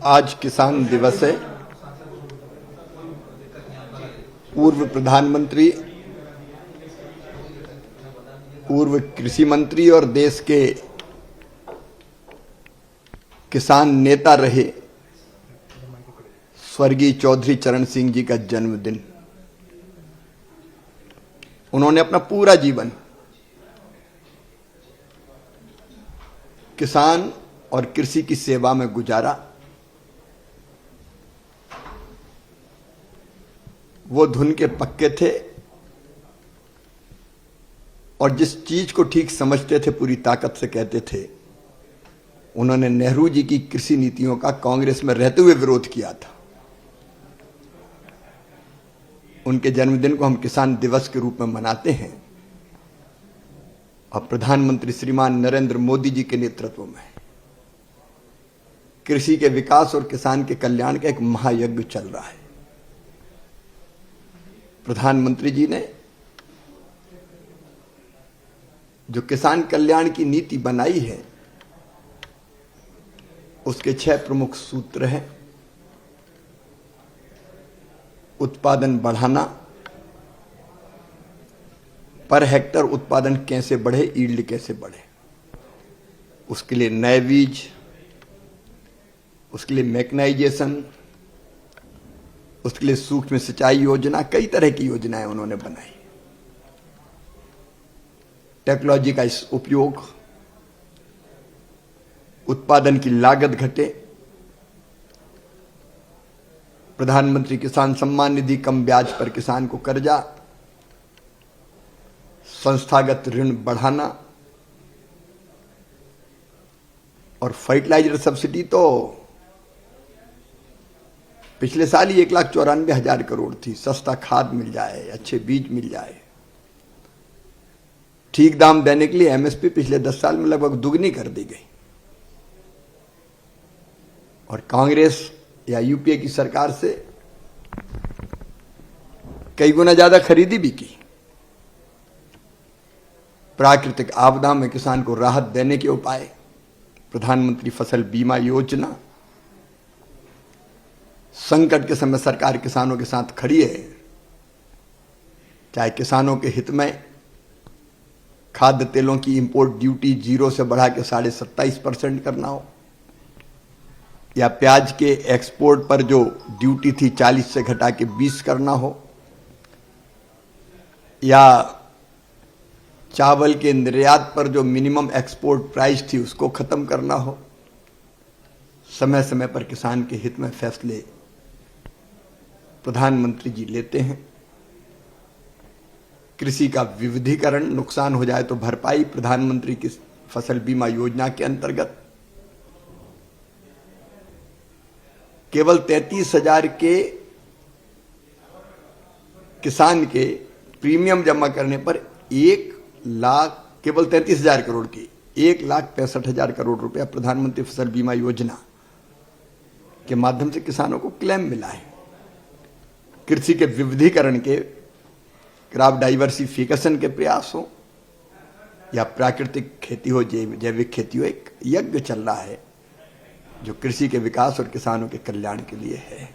आज किसान दिवस है। पूर्व प्रधानमंत्री, पूर्व कृषि मंत्री और देश के किसान नेता रहे स्वर्गीय चौधरी चरण सिंह जी का जन्मदिन। उन्होंने अपना पूरा जीवन किसान और कृषि की सेवा में गुजारा। वो धुन के पक्के थे और जिस चीज को ठीक समझते थे पूरी ताकत से कहते थे। उन्होंने नेहरू जी की कृषि नीतियों का कांग्रेस में रहते हुए विरोध किया था। उनके जन्मदिन को हम किसान दिवस के रूप में मनाते हैं और प्रधानमंत्री श्रीमान नरेंद्र मोदी जी के नेतृत्व में कृषि के विकास और किसान के कल्याण का एक महायज्ञ चल रहा है। प्रधानमंत्री जी ने जो किसान कल्याण की नीति बनाई है उसके 6 प्रमुख सूत्र हैं। उत्पादन बढ़ाना, पर हेक्टर उत्पादन कैसे बढ़े, यील्ड कैसे बढ़े, उसके लिए नए बीज, उसके लिए मैकेनाइजेशन, उसके लिए सूक्ष्म सिंचाई योजना, कई तरह की योजनाएं उन्होंने बनाई। टेक्नोलॉजी का इस उपयोग, उत्पादन की लागत घटे, प्रधानमंत्री किसान सम्मान निधि, कम ब्याज पर किसान को कर्जा, संस्थागत ऋण बढ़ाना और फर्टिलाइजर सब्सिडी तो पिछले साल ही 1,94,000 करोड़ थी। सस्ता खाद मिल जाए, अच्छे बीज मिल जाए, ठीक दाम देने के लिए एमएसपी पिछले 10 साल में लगभग दुगनी कर दी गई। और कांग्रेस या यूपीए की सरकार से कई गुना ज्यादा खरीदी भी की। प्राकृतिक आपदा में किसान को राहत देने के उपाय, प्रधानमंत्री फसल बीमा योजना, संकट के समय सरकार किसानों के साथ खड़ी है। चाहे किसानों के हित में खाद्य तेलों की इंपोर्ट ड्यूटी 0 से बढ़ा के 27.5% करना हो, या प्याज के एक्सपोर्ट पर जो ड्यूटी थी 40 से घटा के 20 करना हो, या चावल के निर्यात पर जो मिनिमम एक्सपोर्ट प्राइस थी उसको खत्म करना हो। समय समय पर किसान के हित में फैसले प्रधानमंत्री जी लेते हैं। कृषि का विविधीकरण, नुकसान हो जाए तो भरपाई, प्रधानमंत्री की फसल बीमा योजना के अंतर्गत केवल 33,000 के किसान के प्रीमियम जमा करने पर 1 लाख, केवल 33,000 करोड़ की 1,65,000 करोड़ रुपया प्रधानमंत्री फसल बीमा योजना के माध्यम से किसानों को क्लेम मिला है। कृषि के विविधीकरण के, क्रॉप डाइवर्सिफिकेशन के प्रयास हो या प्राकृतिक खेती हो, जैविक खेती हो, एक यज्ञ चल रहा है जो कृषि के विकास और किसानों के कल्याण के लिए है।